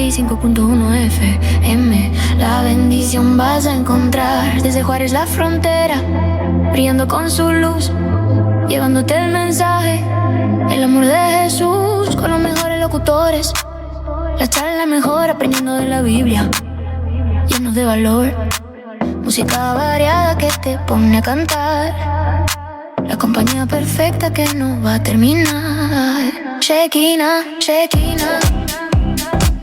95.1 FM. La bendición vas a encontrar desde Juárez la frontera, brillando con su luz, llevándote el mensaje, el amor de Jesús con los mejores locutores. La charla mejor aprendiendo de la Biblia, llenos de valor, música variada que te pone a cantar, la compañía perfecta que no va a terminar. Shekinah, Shekinah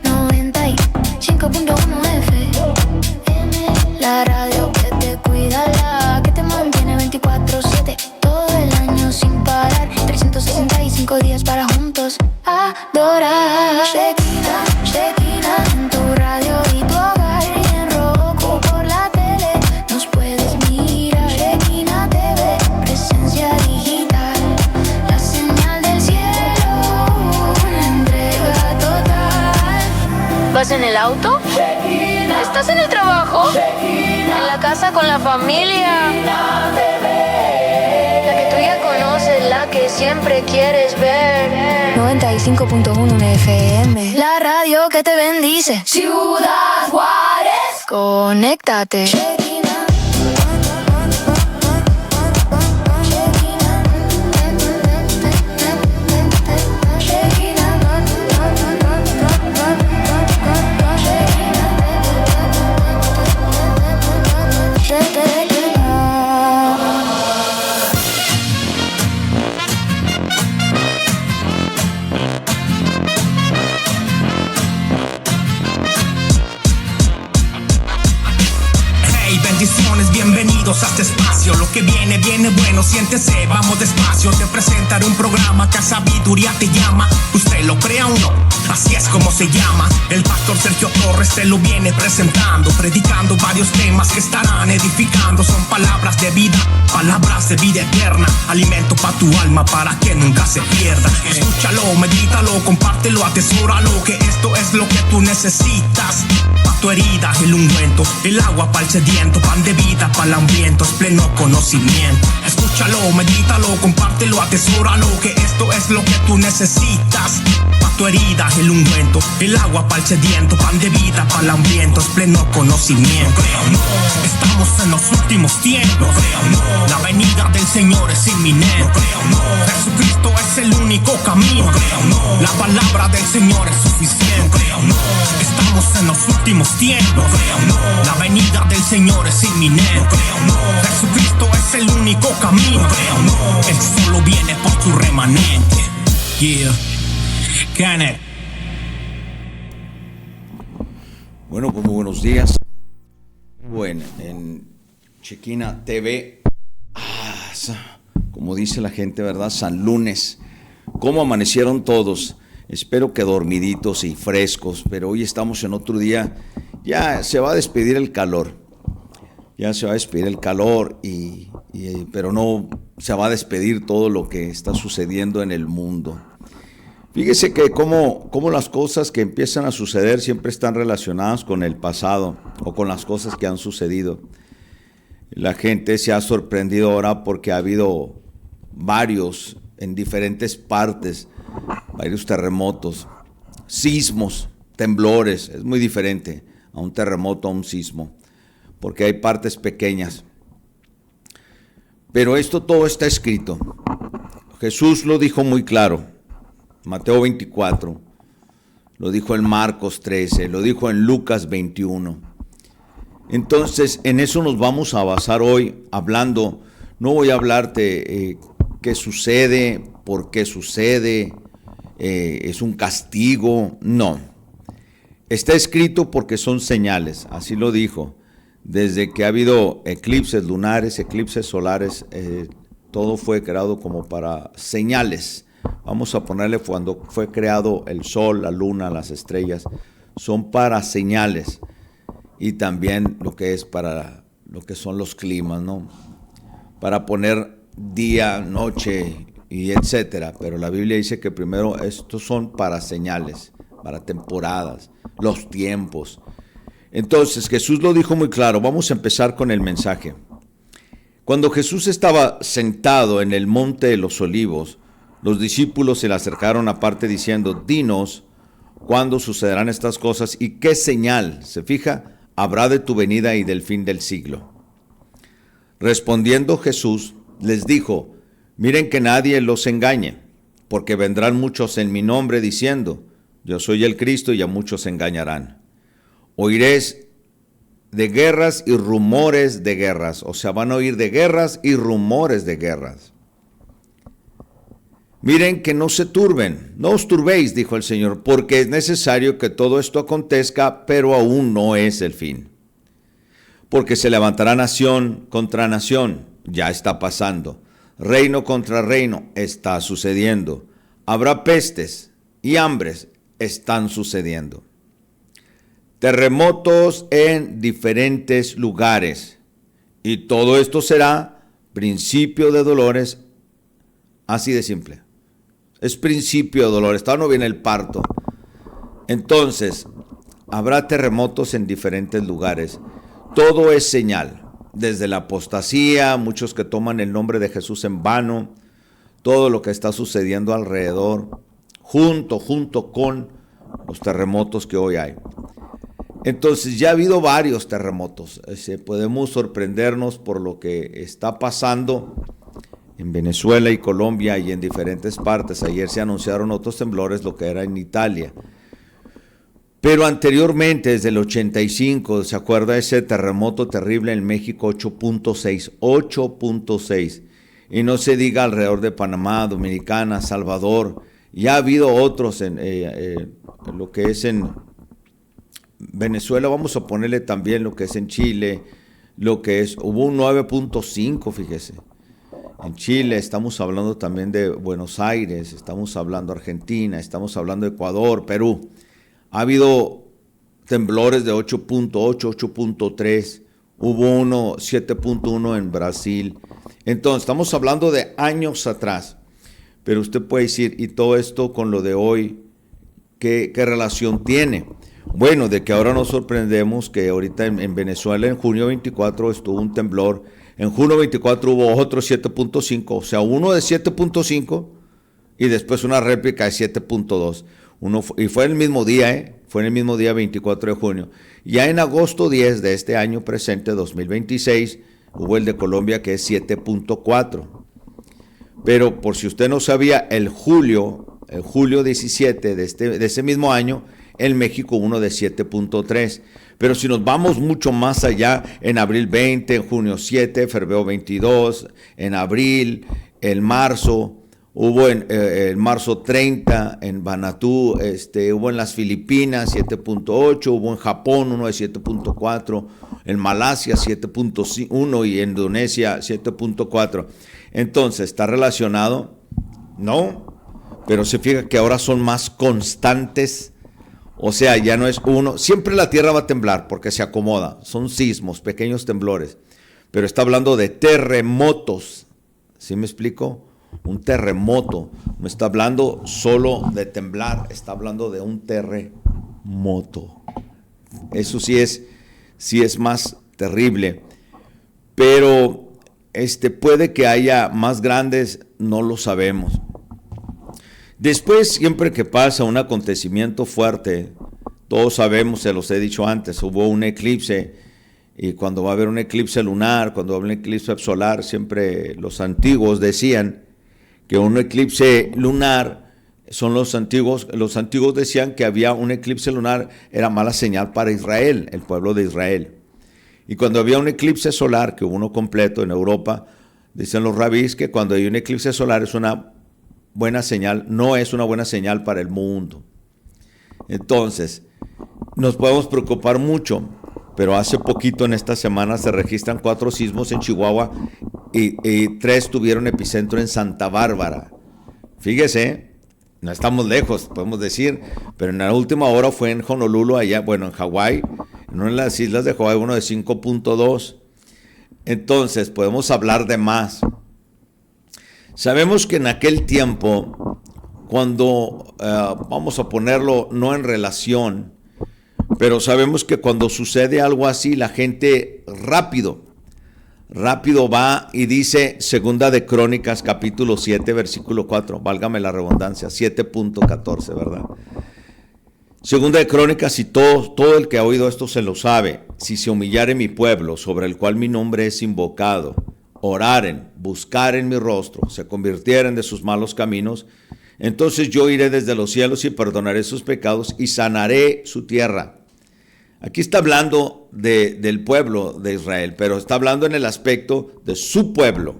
95.1 FM, la radio que te cuida, la que te mantiene 24/7, todo el año sin parar, 365 días para juntos adorar. Shekinah, Shekinah en tu radio y tu hogar, y en Roku por la tele nos puedes mirar. Shekinah TV, presencia digital, la señal del cielo, una entrega total. ¿Vas en el auto? Shekinah. ¿Estás en el trabajo? Shekinah. ¿En la casa con la familia? Shekinah TV. La que tú ya conoces, la que siempre quieres ver. 95.1 FM, la radio que te bendice. Ciudad Juárez, conéctate. Bienvenidos a este espacio, lo que viene, viene bueno, siéntese, vamos despacio. Te presentaré un programa que a sabiduría te llama, usted lo crea o no, así es como se llama. El pastor Sergio Torres te lo viene presentando, predicando varios temas que estarán edificando. Son palabras de vida eterna, alimento para tu alma para que nunca se pierda. Escúchalo, medítalo, compártelo, atesóralo, que esto es lo que tú necesitas. Pa' tu herida el ungüento, el agua para el sediento, pan de vida para el hambriento, es pleno conocimiento. Escúchalo, medítalo, compártelo, atesóralo, que esto es lo que tú necesitas. Pa' tu herida el ungüento, el agua para el sediento, pan de vida para el hambriento, es pleno conocimiento. Creo no, estamos en los últimos tiempos. Creo no, la venida del Señor es inminente. Creo no, Jesucristo es el único camino. Creo no, la palabra del Señor es suficiente. Creo no, estamos en los últimos tiempos. Creo no, la venida del Señor es inminente. Creo no, Jesucristo es el único camino. Creo no, Él solo viene por su remanente. Yeah, can it. Bueno, pues muy buenos días. Bueno, en Shekinah TV, como dice la gente, ¿verdad? San Lunes. ¿Cómo amanecieron todos? Espero que dormiditos y frescos, pero hoy estamos en otro día. Ya se va a despedir el calor. Ya se va a despedir el calor, pero no se va a despedir todo lo que está sucediendo en el mundo. Fíjese que cómo las cosas que empiezan a suceder siempre están relacionadas con el pasado o con las cosas que han sucedido. La gente se ha sorprendido ahora porque ha habido varios en diferentes partes, varios terremotos, sismos, temblores. Es muy diferente a un terremoto, a un sismo, porque hay partes pequeñas. Pero esto todo está escrito. Jesús lo dijo muy claro. Mateo 24, lo dijo en Marcos 13, lo dijo en Lucas 21. Entonces, en eso nos vamos a basar hoy hablando. No voy a hablarte qué sucede, por qué sucede, es un castigo, no. Está escrito porque son señales, así lo dijo. Desde que ha habido eclipses lunares, eclipses solares, todo fue creado como para señales. Vamos a ponerle cuando fue creado el sol, la luna, las estrellas, son para señales. Y también lo que es para lo que son los climas, ¿no? Para poner día, noche y etcétera. Pero la Biblia dice que primero estos son para señales, para temporadas, los tiempos. Entonces Jesús lo dijo muy claro. Vamos a empezar con el mensaje. Cuando Jesús estaba sentado en el monte de los olivos, los discípulos se le acercaron aparte diciendo: dinos, ¿cuándo sucederán estas cosas y qué señal, se fija, habrá de tu venida y del fin del siglo? Respondiendo Jesús, les dijo, miren que nadie los engañe, porque vendrán muchos en mi nombre diciendo, yo soy el Cristo, y a muchos engañarán. Oiréis de guerras y rumores de guerras, o sea, van a oír de guerras y rumores de guerras. Miren que no se turben, no os turbéis, dijo el Señor, porque es necesario que todo esto acontezca, pero aún no es el fin. Porque se levantará nación contra nación, ya está pasando. Reino contra reino, está sucediendo. Habrá pestes y hambres, están sucediendo. Terremotos en diferentes lugares. Y todo esto será principio de dolores, así de simple. Es principio de dolores, todavía no viene el parto. Entonces, habrá terremotos en diferentes lugares. Todo es señal. Desde la apostasía, muchos que toman el nombre de Jesús en vano, todo lo que está sucediendo alrededor, junto con los terremotos que hoy hay. Entonces ya ha habido varios terremotos. Podemos sorprendernos por lo que está pasando en Venezuela y Colombia y en diferentes partes. Ayer se anunciaron otros temblores, lo que era en Italia. Pero anteriormente, desde el 85, ¿se acuerda ese terremoto terrible en México? 8.6. Y no se diga alrededor de Panamá, Dominicana, Salvador. Ya ha habido otros en lo que es en Venezuela, vamos a ponerle también lo que es en Chile, hubo un 9.5, fíjese. En Chile estamos hablando también de Buenos Aires, estamos hablando de Argentina, estamos hablando de Ecuador, Perú. Ha habido temblores de 8.8, 8.3, hubo uno 7.1 en Brasil. Entonces, estamos hablando de años atrás. Pero usted puede decir, ¿y todo esto con lo de hoy, qué relación tiene? Bueno, de que ahora nos sorprendemos que ahorita en Venezuela en junio 24 estuvo un temblor, en junio 24 hubo otro 7.5, o sea, uno de 7.5 y después una réplica de 7.2. Y fue en el mismo día, fue en el mismo día 24 de junio. Ya en agosto 10 de este año presente, 2026, hubo el de Colombia que es 7.4. Pero por si usted no sabía, el julio 17 de ese mismo año, en México uno de 7.3. Pero si nos vamos mucho más allá, en abril 20, en junio 7, febrero 22, en abril, en marzo, hubo en marzo 30, en Vanuatu, hubo en las Filipinas 7.8, hubo en Japón uno de 7.4, en Malasia 7.1 y en Indonesia 7.4. Entonces, ¿está relacionado? No, pero se fija que ahora son más constantes. O sea, ya no es uno. Siempre la tierra va a temblar porque se acomoda. Son sismos, pequeños temblores. Pero está hablando de terremotos. ¿Sí me explico? Un terremoto. No está hablando solo de temblar. Está hablando de un terremoto. Eso sí es más terrible. Pero puede que haya más grandes, no lo sabemos. Después, siempre que pasa un acontecimiento fuerte, todos sabemos, se los he dicho antes, hubo un eclipse, y cuando va a haber un eclipse lunar, cuando va a haber un eclipse solar, siempre los antiguos decían que un eclipse lunar, los antiguos decían que había un eclipse lunar, era mala señal para Israel, el pueblo de Israel. Y cuando había un eclipse solar, que hubo uno completo en Europa, dicen los rabís que cuando hay un eclipse solar es una buena señal, no es una buena señal para el mundo. Entonces, nos podemos preocupar mucho, pero hace poquito en esta semana se registran 4 sismos en Chihuahua y 3 tuvieron epicentro en Santa Bárbara. Fíjese, no estamos lejos, podemos decir, pero en la última hora fue en Honolulu, allá, en Hawái, en una de las islas de Hawái, uno de 5.2. Entonces, podemos hablar de más. Sabemos que en aquel tiempo, cuando, vamos a ponerlo no en relación, pero sabemos que cuando sucede algo así, la gente rápido va y dice, Segunda de Crónicas, capítulo 7, versículo 4, válgame la redundancia, 7.14, ¿verdad? Segunda de Crónicas, y todo el que ha oído esto se lo sabe. Si se humillare mi pueblo, sobre el cual mi nombre es invocado, oraren, buscaren mi rostro, se convirtieren de sus malos caminos, entonces yo iré desde los cielos y perdonaré sus pecados y sanaré su tierra. Aquí está hablando del pueblo de Israel, pero está hablando en el aspecto de su pueblo.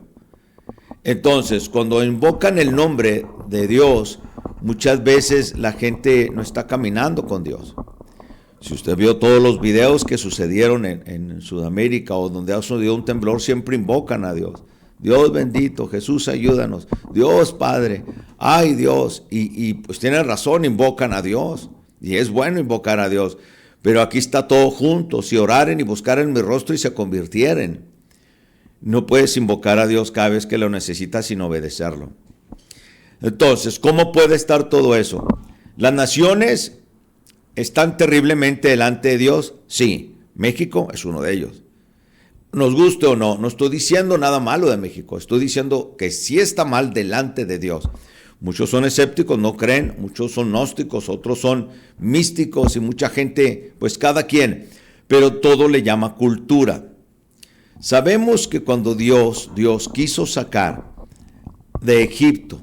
Entonces, cuando invocan el nombre de Dios, muchas veces la gente no está caminando con Dios. Si usted vio todos los videos que sucedieron en Sudamérica o donde ha sucedido un temblor, siempre invocan a Dios. Dios bendito, Jesús ayúdanos, Dios Padre, ay Dios, y pues tienen razón, invocan a Dios, y es bueno invocar a Dios, pero aquí está todo junto, si oraren y buscaren mi rostro y se convirtieren. No puedes invocar a Dios cada vez que lo necesitas sin obedecerlo. Entonces, ¿cómo puede estar todo eso? ¿Las naciones están terriblemente delante de Dios? Sí, México es uno de ellos. Nos guste o no, no estoy diciendo nada malo de México, estoy diciendo que sí está mal delante de Dios. Muchos son escépticos, no creen, muchos son gnósticos, otros son místicos y mucha gente, pues cada quien, pero todo le llama cultura. Sabemos que cuando Dios quiso sacar de Egipto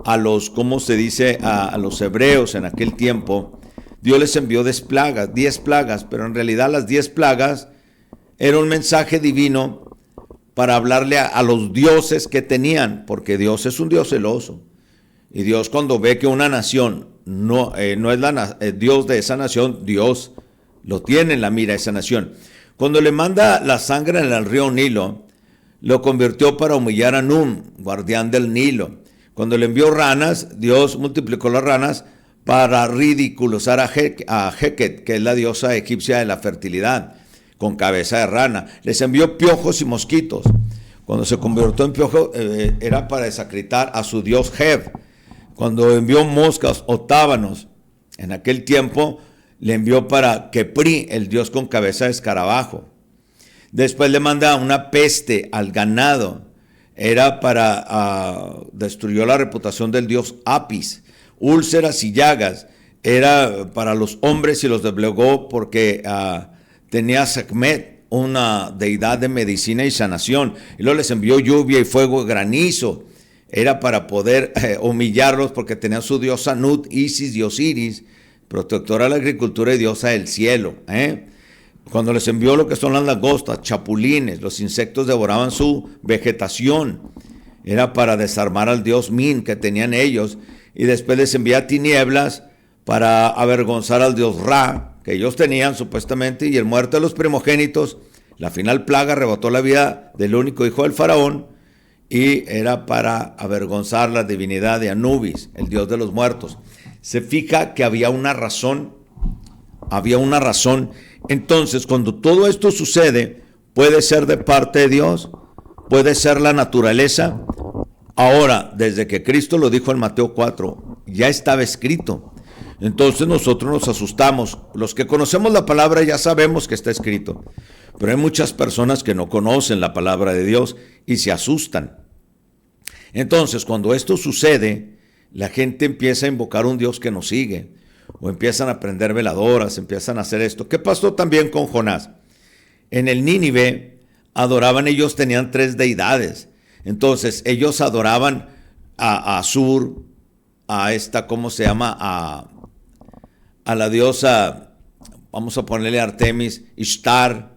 a los, ¿cómo se dice?, a los hebreos en aquel tiempo, Dios les envió 10 plagas, pero en realidad las 10 plagas era un mensaje divino para hablarle a los dioses que tenían, porque Dios es un Dios celoso. Y Dios, cuando ve que una nación no es Dios de esa nación, Dios lo tiene en la mira esa nación. Cuando le manda la sangre en el río Nilo, lo convirtió para humillar a Nun, guardián del Nilo. Cuando le envió ranas, Dios multiplicó las ranas para ridiculizar a Heket, que es la diosa egipcia de la fertilidad, con cabeza de rana. Les envió piojos y mosquitos. Cuando se convirtió en piojo, era para desacreditar a su dios Heb. Cuando envió moscas o tábanos, en aquel tiempo le envió para Kepri, el dios con cabeza de escarabajo. Después le manda una peste al ganado. Era para destruyó la reputación del dios Apis. Úlceras y llagas. Era para los hombres y los doblegó porque tenía Sekhmet, una deidad de medicina y sanación. Y luego les envió lluvia y fuego y granizo. Era para poder humillarlos porque tenía su diosa Nut, Isis y Osiris, protectora de la agricultura y diosa del cielo. Cuando les envió lo que son las langostas, chapulines, los insectos devoraban su vegetación. Era para desarmar al dios Min que tenían ellos. Y después les envía tinieblas para avergonzar al dios Ra, que ellos tenían supuestamente, y el muerto de los primogénitos. La final plaga arrebató la vida del único hijo del faraón, y era para avergonzar la divinidad de Anubis, el dios de los muertos. Se fija que había una razón. Entonces, cuando todo esto sucede, puede ser de parte de Dios, puede ser la naturaleza. Ahora, desde que Cristo lo dijo en Mateo 4, ya estaba escrito. Entonces nosotros nos asustamos. Los que conocemos la palabra ya sabemos que está escrito. Pero hay muchas personas que no conocen la palabra de Dios y se asustan. Entonces, cuando esto sucede, la gente empieza a invocar un Dios que nos sigue, o empiezan a prender veladoras, empiezan a hacer esto. ¿Qué pasó también con Jonás? En el Nínive adoraban, ellos tenían 3 deidades. Entonces, ellos adoraban a Asur, a esta, ¿cómo se llama? A la diosa, vamos a ponerle Artemis, Ishtar,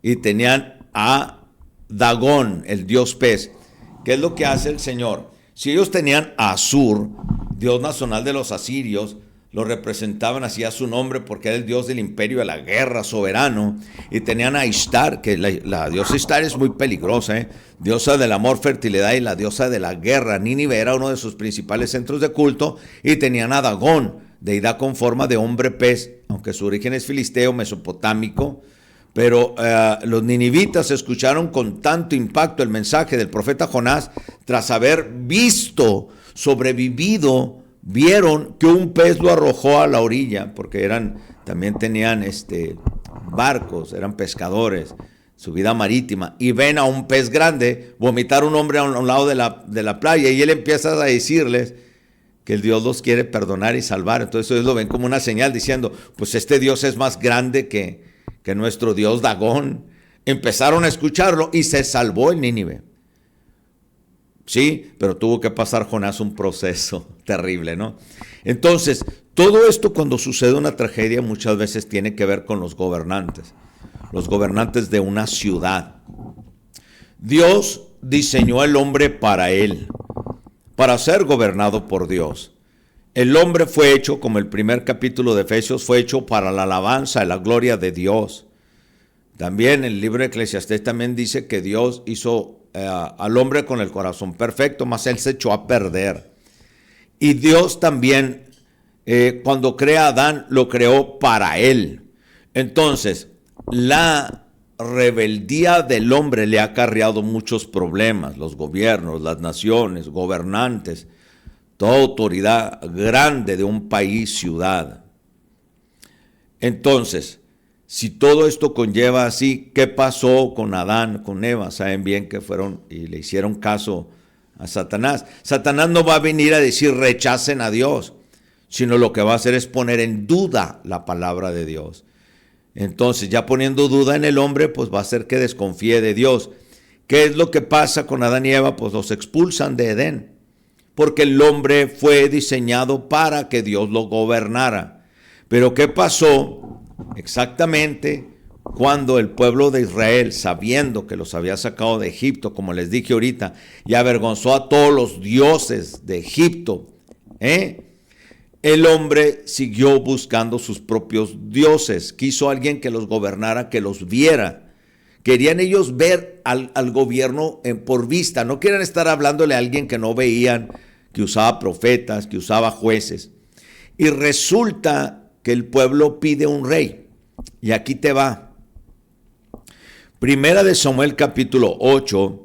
y tenían a Dagón, el dios pez. ¿Qué es lo que hace el Señor? Si ellos tenían a Asur, dios nacional de los asirios, lo representaban así a su nombre porque era el dios del imperio de la guerra, soberano, y tenían a Ishtar, que la diosa Ishtar es muy peligrosa, diosa del amor, fertilidad y la diosa de la guerra. Nínive era uno de sus principales centros de culto, y tenían a Dagón, deidad con forma de hombre pez, aunque su origen es filisteo, mesopotámico. Pero los ninivitas escucharon con tanto impacto el mensaje del profeta Jonás, tras haber sobrevivido, vieron que un pez lo arrojó a la orilla, porque también tenían barcos, eran pescadores, su vida marítima, y ven a un pez grande vomitar a un hombre a un lado de la playa, y él empieza a decirles, que el Dios los quiere perdonar y salvar. Entonces ellos lo ven como una señal diciendo, pues este Dios es más grande que nuestro Dios Dagón. Empezaron a escucharlo y se salvó el Nínive. Sí, pero tuvo que pasar Jonás un proceso terrible, ¿no? Entonces, todo esto cuando sucede una tragedia muchas veces tiene que ver con los gobernantes de una ciudad. Dios diseñó al hombre para él, para ser gobernado por Dios. El hombre fue hecho, como el primer capítulo de Efesios, fue hecho para la alabanza y la gloria de Dios. También el libro de Eclesiastés también dice que Dios hizo al hombre con el corazón perfecto, mas él se echó a perder. Y Dios también, cuando crea a Adán, lo creó para él. Entonces, la rebeldía del hombre le ha acarreado muchos problemas. Los gobiernos, las naciones, gobernantes, toda autoridad grande de un país, ciudad. Entonces, si todo esto conlleva así, ¿qué pasó con Adán, con Eva? Saben bien que fueron y le hicieron caso a Satanás. Satanás no va a venir a decir rechacen a Dios, sino lo que va a hacer es poner en duda la palabra de Dios. Entonces, ya poniendo duda en el hombre, pues va a hacer que desconfíe de Dios. ¿Qué es lo que pasa con Adán y Eva? Pues los expulsan de Edén, porque el hombre fue diseñado para que Dios lo gobernara. Pero ¿qué pasó? Exactamente cuando el pueblo de Israel, sabiendo que los había sacado de Egipto, como les dije ahorita, y avergonzó a todos los dioses de Egipto, el hombre siguió buscando sus propios dioses. Quiso alguien que los gobernara, que los viera. Querían ellos ver al gobierno por vista. No querían estar hablándole a alguien que no veían, que usaba profetas, que usaba jueces. Y resulta que el pueblo pide un rey. Y aquí te va. Primera de Samuel capítulo 8,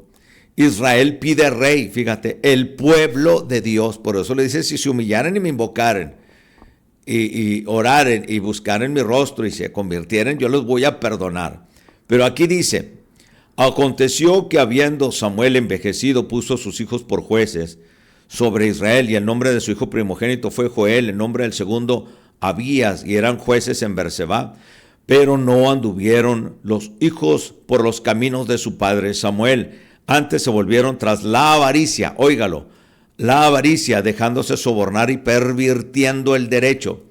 Israel pide rey, fíjate, el pueblo de Dios. Por eso le dice, si se humillaran y me invocaren, y oraren y buscaren mi rostro y se convirtieren, yo los voy a perdonar. Pero aquí dice, aconteció que habiendo Samuel envejecido, puso a sus hijos por jueces sobre Israel, y el nombre de su hijo primogénito fue Joel, el nombre del segundo Abías, y eran jueces en Berseba. Pero no anduvieron los hijos por los caminos de su padre Samuel, antes se volvieron tras la avaricia, óigalo, la avaricia, dejándose sobornar y pervirtiendo el derecho.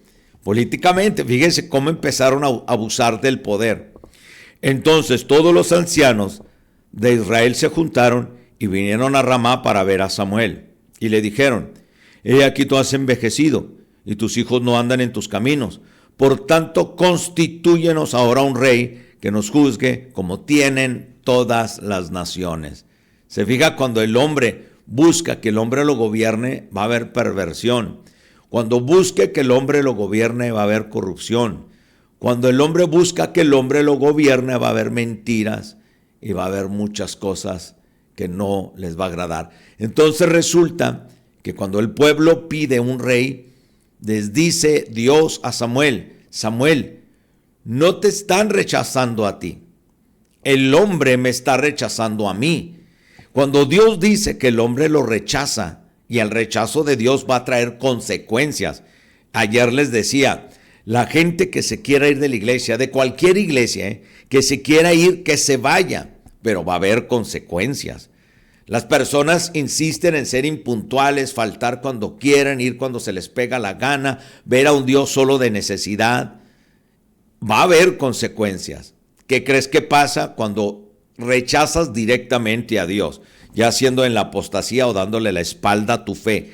Políticamente, fíjense cómo empezaron a abusar del poder. Entonces todos los ancianos de Israel se juntaron y vinieron a Ramá para ver a Samuel. Y le dijeron, he aquí tú has envejecido, y tus hijos no andan en tus caminos. Por tanto, constitúyenos ahora un rey que nos juzgue como tienen todas las naciones. Se fija, cuando el hombre busca que el hombre lo gobierne, va a haber perversión. Cuando busque que el hombre lo gobierne, va a haber corrupción. Cuando el hombre busca que el hombre lo gobierne, va a haber mentiras y va a haber muchas cosas que no les va a agradar. Entonces resulta que cuando el pueblo pide un rey, les dice Dios a Samuel, Samuel, no te están rechazando a ti, el hombre me está rechazando a mí. Cuando Dios dice que el hombre lo rechaza, y el rechazo de Dios va a traer consecuencias. Ayer les decía, la gente que se quiera ir de la iglesia, de cualquier iglesia, que se quiera ir, que se vaya, pero va a haber consecuencias. Las personas insisten en ser impuntuales, faltar cuando quieren, ir cuando se les pega la gana, ver a un Dios solo de necesidad. Va a haber consecuencias. ¿Qué crees que pasa cuando rechazas directamente a Dios, ya siendo en la apostasía o dándole la espalda a tu fe?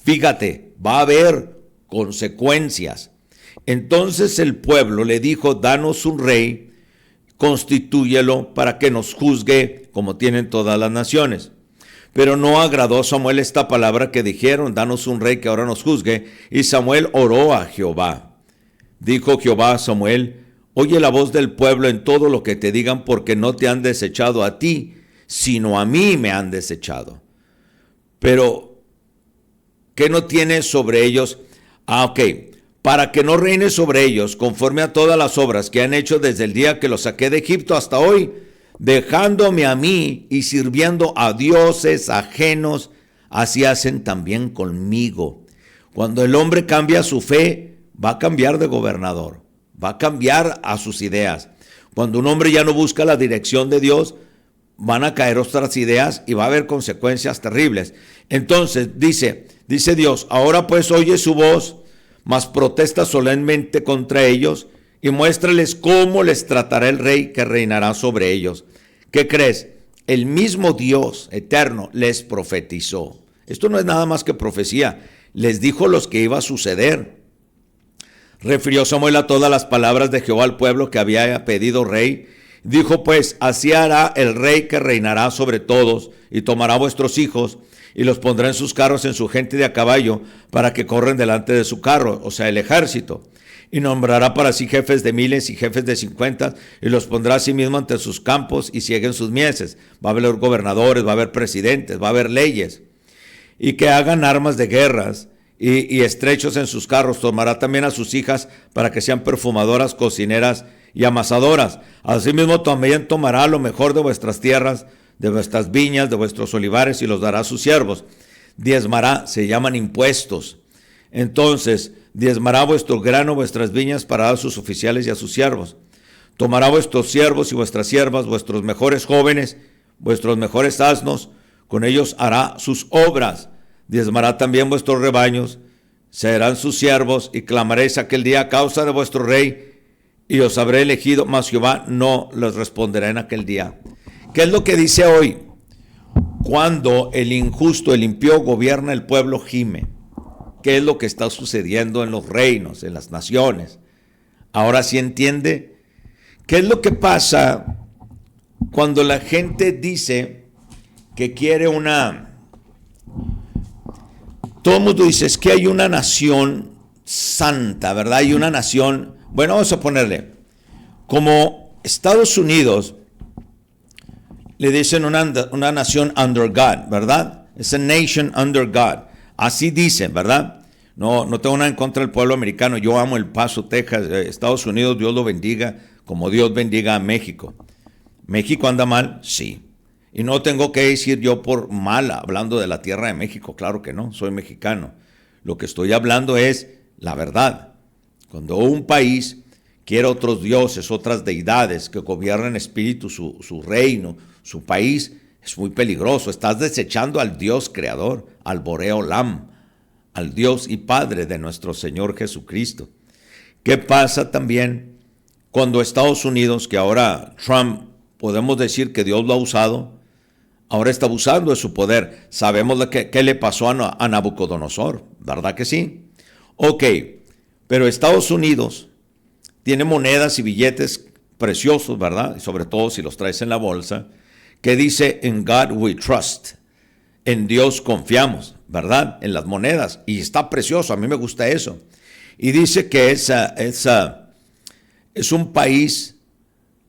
Fíjate, va a haber consecuencias. Entonces el pueblo le dijo, danos un rey, constitúyelo para que nos juzgue como tienen todas las naciones. Pero no agradó a Samuel esta palabra que dijeron, danos un rey que ahora nos juzgue. Y Samuel oró a Jehová. Dijo Jehová a Samuel, oye la voz del pueblo en todo lo que te digan, porque no te han desechado a ti, sino a mí me han desechado. Pero, ¿qué no tienes sobre ellos? Para que no reine sobre ellos, conforme a todas las obras que han hecho desde el día que los saqué de Egipto hasta hoy, dejándome a mí y sirviendo a dioses ajenos, así hacen también conmigo. Cuando el hombre cambia su fe, va a cambiar de gobernador, va a cambiar a sus ideas. Cuando un hombre ya no busca la dirección de Dios, van a caer otras ideas y va a haber consecuencias terribles. Entonces dice Dios, ahora pues oye su voz, mas protesta solemnemente contra ellos y muéstrales cómo les tratará el rey que reinará sobre ellos. ¿Qué crees? El mismo Dios eterno les profetizó. Esto no es nada más que profecía, les dijo los que iba a suceder. Refirió Samuel a todas las palabras de Jehová al pueblo que había pedido rey. Dijo pues, así hará el rey que reinará sobre todos, y tomará vuestros hijos, y los pondrá en sus carros, en su gente de a caballo, para que corren delante de su carro, o sea, el ejército. Y nombrará para sí jefes de miles y jefes de 50, y los pondrá a sí mismo ante sus campos, y sieguen sus mieses. Va a haber gobernadores, va a haber presidentes, va a haber leyes. Y que hagan armas de guerras, y estrechos en sus carros. Tomará también a sus hijas para que sean perfumadoras, cocineras y amasadoras. Asimismo también tomará lo mejor de vuestras tierras, de vuestras viñas, de vuestros olivares, y los dará a sus siervos. Diezmará, se llaman impuestos. Entonces, diezmará vuestro grano, vuestras viñas, para dar a sus oficiales y a sus siervos. Tomará vuestros siervos y vuestras siervas, vuestros mejores jóvenes, vuestros mejores asnos, con ellos hará sus obras. Diezmará también vuestros rebaños, serán sus siervos, y clamaréis aquel día a causa de vuestro rey, y os habré elegido, mas Jehová no les responderá en aquel día. ¿Qué es lo que dice hoy? Cuando el injusto, el impío gobierna, el pueblo gime. ¿Qué es lo que está sucediendo en los reinos, en las naciones? Ahora sí entiende. ¿Qué es lo que pasa cuando la gente dice que quiere todo el mundo dice, es que hay una nación santa, ¿verdad? Hay una nación, bueno, vamos a ponerle, como Estados Unidos, le dicen una nación under God, ¿verdad? Es a nation under God. Así dicen, ¿verdad? No tengo nada en contra del pueblo americano. Yo amo El Paso, Texas. Estados Unidos, Dios lo bendiga, como Dios bendiga a México. ¿México anda mal? Sí. Y no tengo que decir yo por mal hablando de la tierra de México. Claro que no, soy mexicano. Lo que estoy hablando es la verdad. Cuando un país quiere otros dioses, otras deidades que gobiernen espíritu su reino, su país, es muy peligroso. Estás desechando al Dios creador, al Boré Olam, al Dios y Padre de nuestro Señor Jesucristo. ¿Qué pasa también cuando Estados Unidos, que ahora Trump, podemos decir que Dios lo ha usado, ahora está abusando de su poder? Sabemos qué le pasó a Nabucodonosor, ¿verdad que sí? Ok, pero Estados Unidos tiene monedas y billetes preciosos, ¿verdad? Y sobre todo si los traes en la bolsa, que dice, in God we trust, en Dios confiamos, ¿verdad? En las monedas, y está precioso, a mí me gusta eso. Y dice que es un país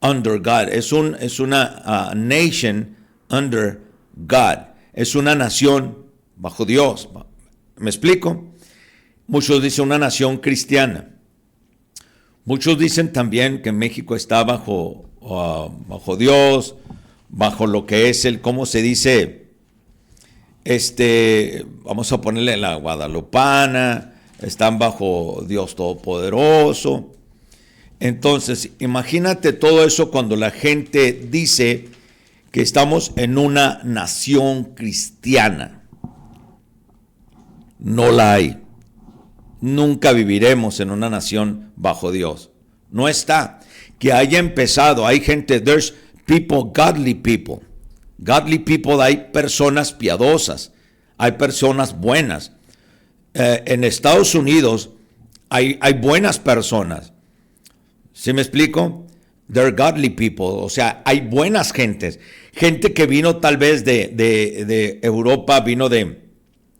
under God, es una nation under God, es una nación bajo Dios. ¿Me explico? Muchos dicen una nación cristiana. Muchos dicen también que México está bajo Dios, bajo lo que es ¿cómo se dice? Vamos a ponerle la guadalupana, están bajo Dios Todopoderoso. Entonces, imagínate todo eso cuando la gente dice que estamos en una nación cristiana. No la hay. Nunca viviremos en una nación bajo Dios. No está. Que haya empezado, hay gente, there's people, godly people. Godly people, hay personas piadosas, hay personas buenas. En Estados Unidos hay buenas personas. ¿Sí me explico? They're godly people, o sea, hay buenas gentes. Gente que vino tal vez de Europa, vino de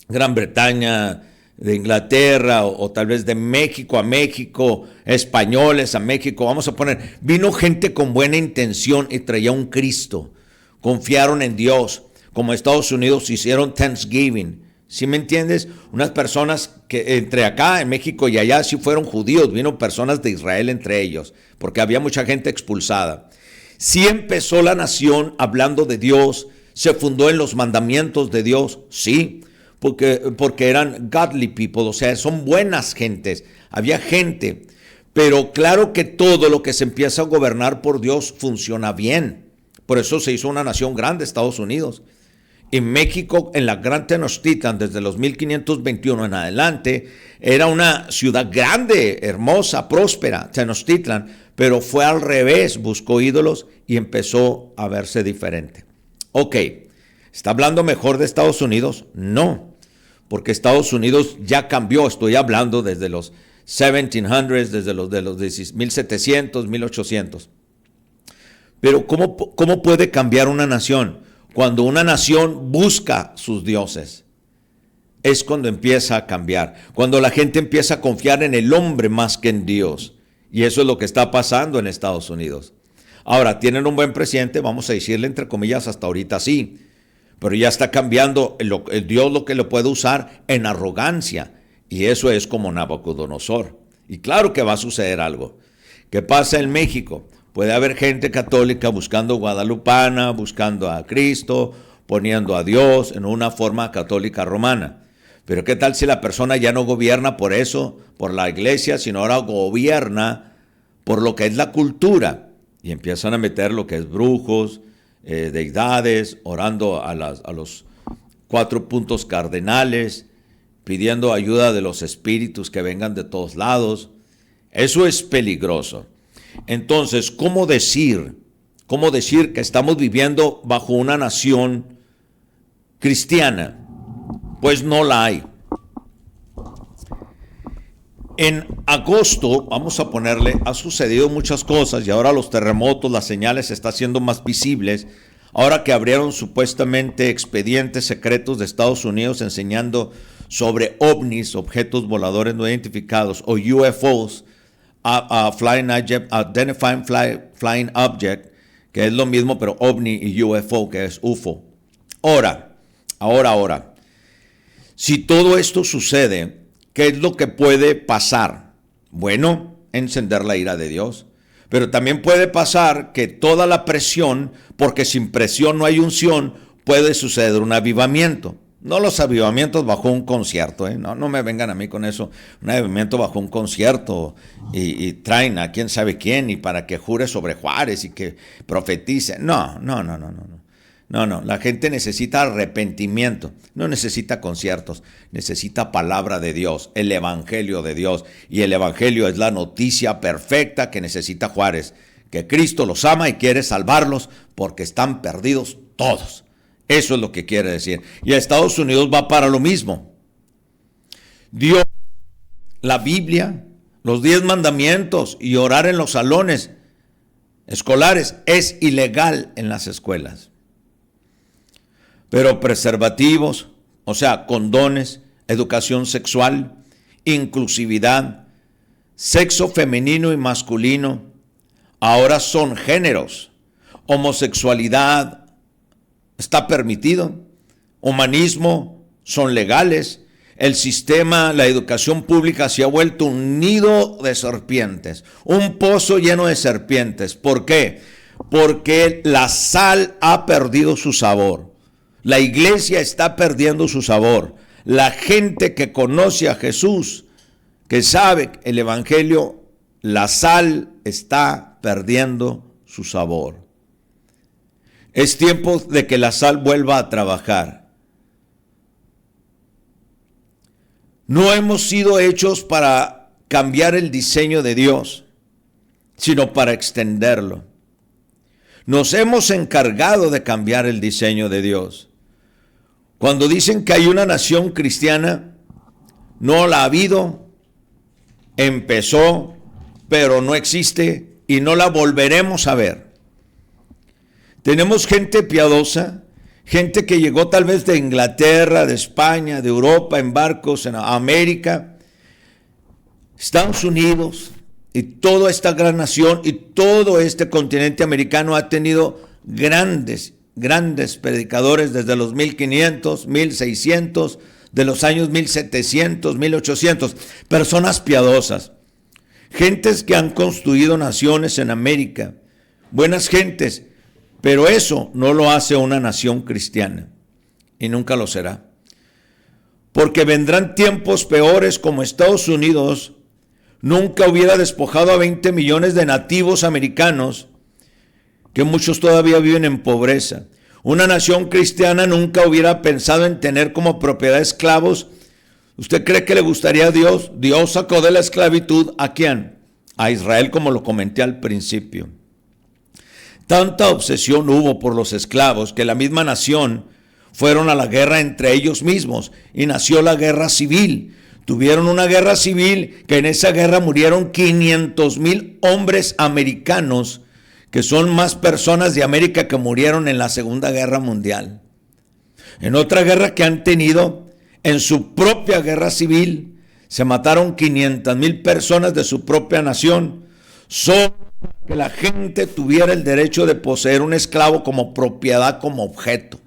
Gran Bretaña, de Inglaterra, o tal vez de México a México, españoles a México, vamos a poner, vino gente con buena intención y traía un Cristo, confiaron en Dios, como Estados Unidos hicieron Thanksgiving, ¿sí me entiendes? Unas personas que entre acá en México y allá sí fueron judíos, vino personas de Israel entre ellos, porque había mucha gente expulsada. Sí empezó la nación hablando de Dios, se fundó en los mandamientos de Dios, sí, porque eran godly people, o sea, son buenas gentes, había gente. Pero claro que todo lo que se empieza a gobernar por Dios funciona bien. Por eso se hizo una nación grande, Estados Unidos. Y México, en la Gran Tenochtitlan, desde los 1521 en adelante, era una ciudad grande, hermosa, próspera, Tenochtitlan, pero fue al revés, buscó ídolos y empezó a verse diferente. Ok, ¿está hablando mejor de Estados Unidos? No, porque Estados Unidos ya cambió, estoy hablando desde los 1700s, desde los 1700, 1800. Pero ¿cómo puede cambiar una nación? Cuando una nación busca sus dioses, es cuando empieza a cambiar. Cuando la gente empieza a confiar en el hombre más que en Dios. Y eso es lo que está pasando en Estados Unidos. Ahora, tienen un buen presidente, vamos a decirle entre comillas, hasta ahorita sí. Pero ya está cambiando el Dios lo que lo puede usar en arrogancia. Y eso es como Nabucodonosor. Y claro que va a suceder algo. ¿Qué pasa en México? Puede haber gente católica buscando guadalupana, buscando a Cristo, poniendo a Dios en una forma católica romana. Pero ¿qué tal si la persona ya no gobierna por eso, por la iglesia, sino ahora gobierna por lo que es la cultura? Y empiezan a meter lo que es brujos, deidades, orando a los 4 puntos cardenales, pidiendo ayuda de los espíritus que vengan de todos lados. Eso es peligroso. Entonces, ¿cómo decir que estamos viviendo bajo una nación cristiana? Pues no la hay. En agosto, vamos a ponerle, ha sucedido muchas cosas y ahora los terremotos, las señales se están haciendo más visibles. Ahora que abrieron supuestamente expedientes secretos de Estados Unidos enseñando sobre ovnis, objetos voladores no identificados, o UFOs, Identifying Flying Object, que es lo mismo, pero ovni y UFO, que es UFO. Ahora, si todo esto sucede, ¿qué es lo que puede pasar? Bueno, encender la ira de Dios. Pero también puede pasar que toda la presión, porque sin presión no hay unción, puede suceder un avivamiento. No los avivamientos bajo un concierto, no me vengan a mí con eso. Un avivamiento bajo un concierto y traen a quién sabe quién y para que jure sobre Juárez y que profetice. No. La gente necesita arrepentimiento, no necesita conciertos, necesita palabra de Dios, el evangelio de Dios. Y el evangelio es la noticia perfecta que necesita Juárez, que Cristo los ama y quiere salvarlos porque están perdidos todos. Eso es lo que quiere decir. Y a Estados Unidos va para lo mismo. Dios, la Biblia, los 10 mandamientos y orar en los salones escolares es ilegal en las escuelas. Pero preservativos, o sea, condones, educación sexual, inclusividad, sexo femenino y masculino, ahora son géneros, homosexualidad, está permitido, humanismo son legales, el sistema, la educación pública se ha vuelto un nido de serpientes, un pozo lleno de serpientes. ¿Por qué? Porque la sal ha perdido su sabor, la iglesia está perdiendo su sabor, la gente que conoce a Jesús, que sabe el evangelio, la sal está perdiendo su sabor. Es tiempo de que la sal vuelva a trabajar. No hemos sido hechos para cambiar el diseño de Dios, sino para extenderlo. Nos hemos encargado de cambiar el diseño de Dios. Cuando dicen que hay una nación cristiana, no la ha habido, empezó, pero no existe y no la volveremos a ver. Tenemos gente piadosa, gente que llegó tal vez de Inglaterra, de España, de Europa, en barcos, en América, Estados Unidos, y toda esta gran nación y todo este continente americano ha tenido grandes predicadores desde los 1500, 1600, de los años 1700, 1800, personas piadosas, gentes que han construido naciones en América, buenas gentes. Pero eso no lo hace una nación cristiana y nunca lo será. porque vendrán tiempos peores como Estados Unidos nunca hubiera despojado a 20 millones de nativos americanos, que muchos todavía viven en pobreza. Una nación cristiana nunca hubiera pensado en tener como propiedad esclavos. ¿Usted cree que le gustaría a Dios? Dios sacó de la esclavitud ¿a quién? A Israel, como lo comenté al principio. Tanta obsesión hubo por los esclavos que la misma nación fueron a la guerra entre ellos mismos y nació la guerra civil. Tuvieron una guerra civil que en esa guerra murieron 500,000 hombres americanos, que son más personas de América que murieron en la Segunda Guerra Mundial. En otra guerra que han tenido, en su propia guerra civil, se mataron 500,000 personas de su propia nación, solo para que la gente tuviera el derecho de poseer un esclavo como propiedad, como objeto.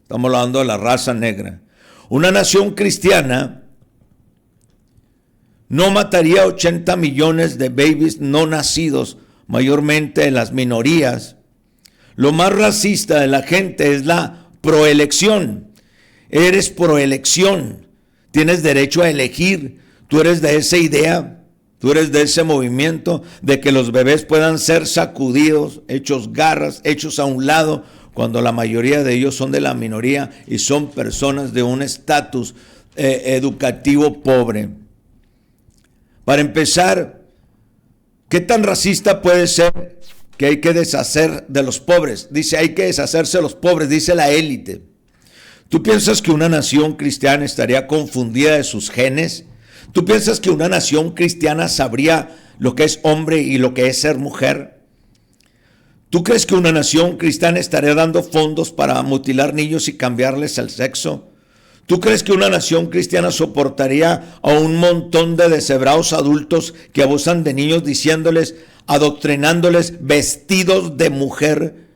Estamos hablando de la raza negra. Una nación cristiana no mataría 80 millones de babies no nacidos, mayormente de las minorías. Lo más racista de la gente es la proelección. Eres proelección, tienes derecho a elegir. Tú eres de esa idea, tú eres de ese movimiento de que los bebés puedan ser sacudidos, hechos garras, hechos a un lado, cuando la mayoría de ellos son de la minoría y son personas de un estatus educativo pobre. Para empezar, ¿qué tan racista puede ser que hay que deshacer de los pobres? Dice, hay que deshacerse de los pobres, dice la élite. ¿Tú piensas que una nación cristiana estaría confundida de sus genes? ¿Tú piensas que una nación cristiana sabría lo que es hombre y lo que es ser mujer? ¿Tú crees que una nación cristiana estaría dando fondos para mutilar niños y cambiarles el sexo? ¿Tú crees que una nación cristiana soportaría a un montón de deshebrados adultos que abusan de niños diciéndoles, adoctrinándoles vestidos de mujer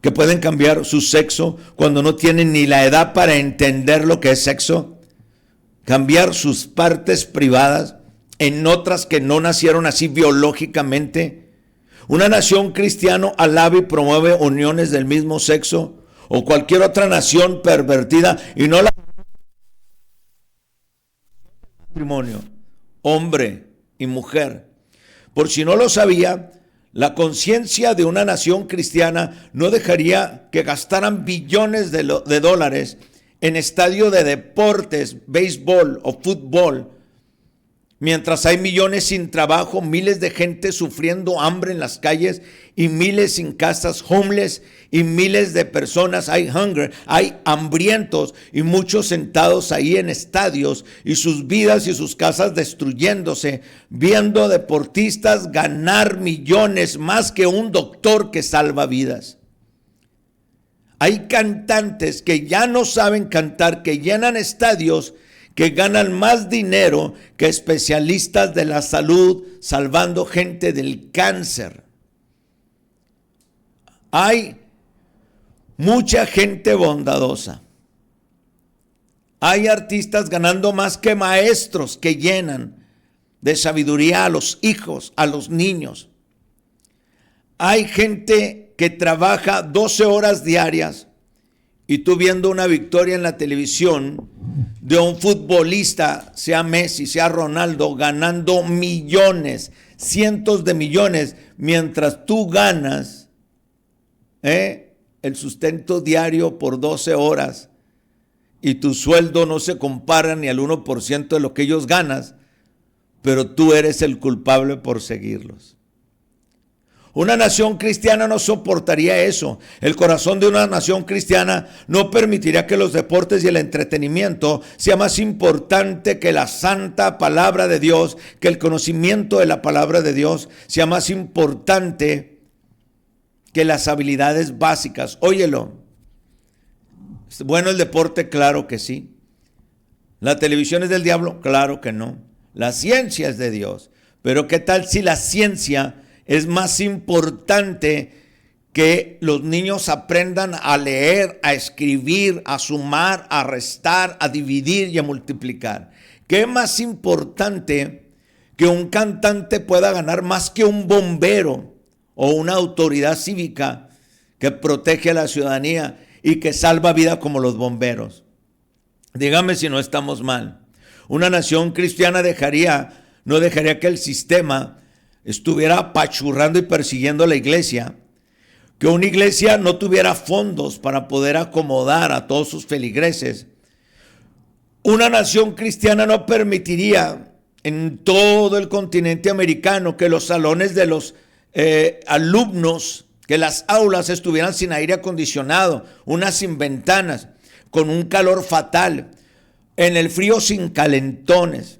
que pueden cambiar su sexo cuando no tienen ni la edad para entender lo que es sexo? Cambiar sus partes privadas en otras que no nacieron así biológicamente. Una nación cristiana alaba y promueve uniones del mismo sexo, o cualquier otra nación pervertida y no la matrimonio, hombre y mujer. Por si no lo sabía, la conciencia de una nación cristiana no dejaría que gastaran billones de dólares en estadio de deportes, béisbol o fútbol, mientras hay millones sin trabajo, miles de gente sufriendo hambre en las calles y miles sin casas, homeless, y miles de personas, hay hunger, hay hambrientos y muchos sentados ahí en estadios y sus vidas y sus casas destruyéndose, viendo deportistas ganar millones más que un doctor que salva vidas. Hay cantantes que ya no saben cantar, que llenan estadios, que ganan más dinero que especialistas de la salud salvando gente del cáncer. Hay mucha gente bondadosa. Hay artistas ganando más que maestros que llenan de sabiduría a los hijos, a los niños. Hay gente que trabaja 12 horas diarias y tú viendo una victoria en la televisión de un futbolista, sea Messi, sea Ronaldo, ganando millones, cientos de millones, mientras tú ganas el sustento diario por 12 horas y tu sueldo no se compara ni al 1% de lo que ellos ganan, pero tú eres el culpable por seguirlos. Una nación cristiana no soportaría eso. El corazón de una nación cristiana no permitiría que los deportes y el entretenimiento sea más importante que la santa palabra de Dios, que el conocimiento de la palabra de Dios sea más importante que las habilidades básicas. Óyelo. Bueno, el deporte, claro que sí. ¿La televisión es del diablo? Claro que no. La ciencia es de Dios. Pero ¿qué tal si la ciencia es más importante que los niños aprendan a leer, a escribir, a sumar, a restar, a dividir y a multiplicar? ¿Qué es más importante que un cantante pueda ganar más que un bombero o una autoridad cívica que protege a la ciudadanía y que salva vida como los bomberos? Dígame si no estamos mal. Una nación cristiana no dejaría que el sistema estuviera apachurrando y persiguiendo a la iglesia, que una iglesia no tuviera fondos para poder acomodar a todos sus feligreses. Una nación cristiana no permitiría en todo el continente americano que los salones de los alumnos, que las aulas estuvieran sin aire acondicionado, unas sin ventanas, con un calor fatal, en el frío sin calentones.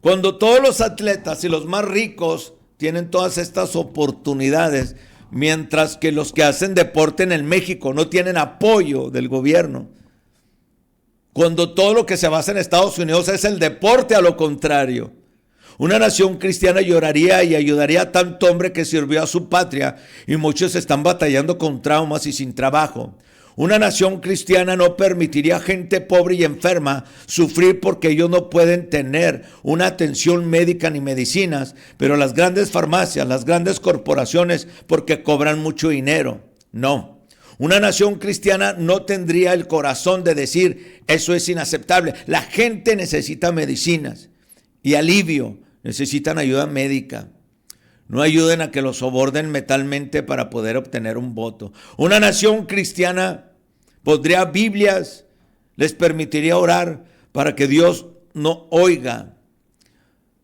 Cuando todos los atletas y los más ricos tienen todas estas oportunidades, mientras que los que hacen deporte en el México no tienen apoyo del gobierno. Cuando todo lo que se basa en Estados Unidos es el deporte, a lo contrario. Una nación cristiana lloraría y ayudaría a tanto hombre que sirvió a su patria, y muchos están batallando con traumas y sin trabajo. Una nación cristiana no permitiría a gente pobre y enferma sufrir porque ellos no pueden tener una atención médica ni medicinas, pero las grandes farmacias, las grandes corporaciones, porque cobran mucho dinero. No. Una nación cristiana no tendría el corazón de decir, eso es inaceptable. La gente necesita medicinas y alivio, necesitan ayuda médica. No ayuden a que los soborden mentalmente para poder obtener un voto. Una nación cristiana pondría Biblias, les permitiría orar para que Dios no oiga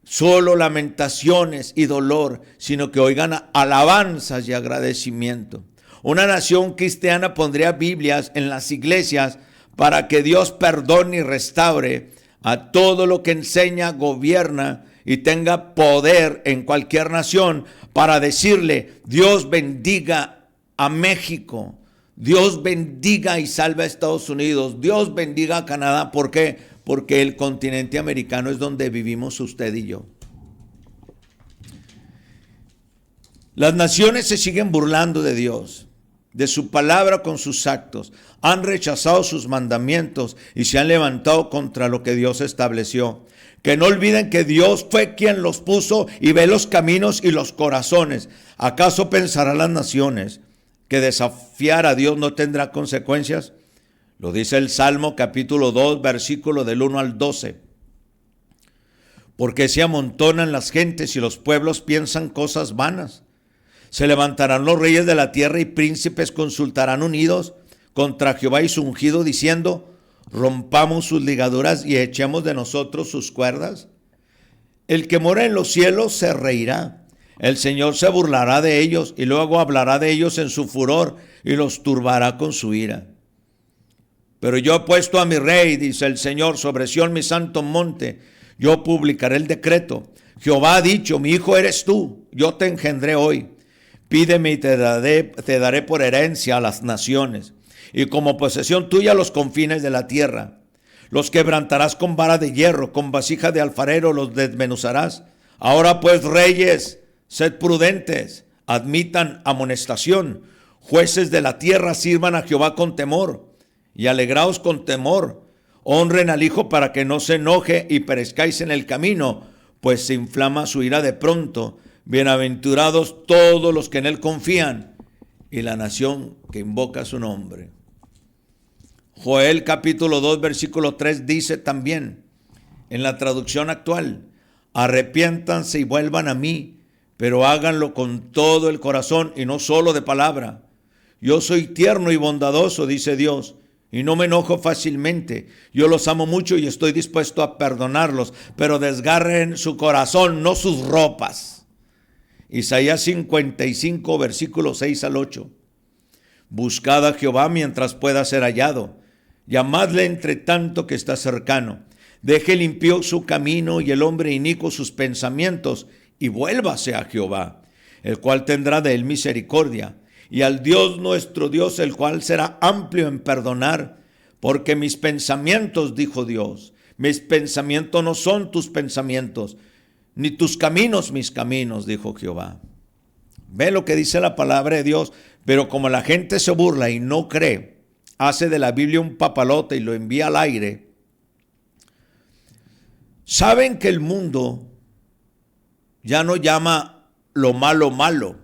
solo lamentaciones y dolor, sino que oigan alabanzas y agradecimiento. Una nación cristiana pondría Biblias en las iglesias para que Dios perdone y restaure a todo lo que enseña, gobierna y tenga poder en cualquier nación, para decirle, Dios bendiga a México, Dios bendiga y salve a Estados Unidos, Dios bendiga a Canadá. ¿Por qué? Porque el continente americano es donde vivimos usted y yo. Las naciones se siguen burlando de Dios, de su palabra con sus actos. Han rechazado sus mandamientos y se han levantado contra lo que Dios estableció. Que no olviden que Dios fue quien los puso y ve los caminos y los corazones. ¿Acaso pensarán las naciones que desafiar a Dios no tendrá consecuencias? Lo dice el Salmo capítulo 2, versículo del 1 al 12. Porque se amontonan las gentes y los pueblos piensan cosas vanas. Se levantarán los reyes de la tierra y príncipes consultarán unidos contra Jehová y su ungido, diciendo, rompamos sus ligaduras y echemos de nosotros sus cuerdas. El que mora en los cielos se reirá. El Señor se burlará de ellos y luego hablará de ellos en su furor y los turbará con su ira. Pero yo he puesto a mi rey, dice el Señor, sobre Sión mi santo monte. Yo publicaré el decreto. Jehová ha dicho, mi hijo eres tú, yo te engendré hoy. Pídeme y te daré por herencia a las naciones, y como posesión tuya los confines de la tierra. Los quebrantarás con vara de hierro, con vasija de alfarero los desmenuzarás. Ahora pues, reyes, sed prudentes, admitan amonestación. Jueces de la tierra, sirvan a Jehová con temor, y alegraos con temor. Honren al Hijo para que no se enoje y perezcáis en el camino, pues se inflama su ira de pronto. Bienaventurados todos los que en él confían y la nación que invoca su nombre. Joel capítulo 2 versículo 3 dice también en la traducción actual, arrepiéntanse y vuelvan a mí, pero háganlo con todo el corazón y no solo de palabra. Yo soy tierno y bondadoso, dice Dios, y no me enojo fácilmente. Yo los amo mucho y estoy dispuesto a perdonarlos, pero desgarren su corazón, no sus ropas. Isaías 55, versículos 6 al 8. Buscad a Jehová mientras pueda ser hallado. Llamadle entre tanto que está cercano. Deje el impío su camino y el hombre inicuo sus pensamientos, y vuélvase a Jehová, el cual tendrá de él misericordia, y al Dios nuestro Dios, el cual será amplio en perdonar, porque mis pensamientos, dijo Dios, mis pensamientos no son tus pensamientos, ni tus caminos mis caminos, dijo Jehová. Ve lo que dice la palabra de Dios, pero como la gente se burla y no cree, hace de la Biblia un papalote y lo envía al aire. Saben que el mundo ya no llama lo malo malo,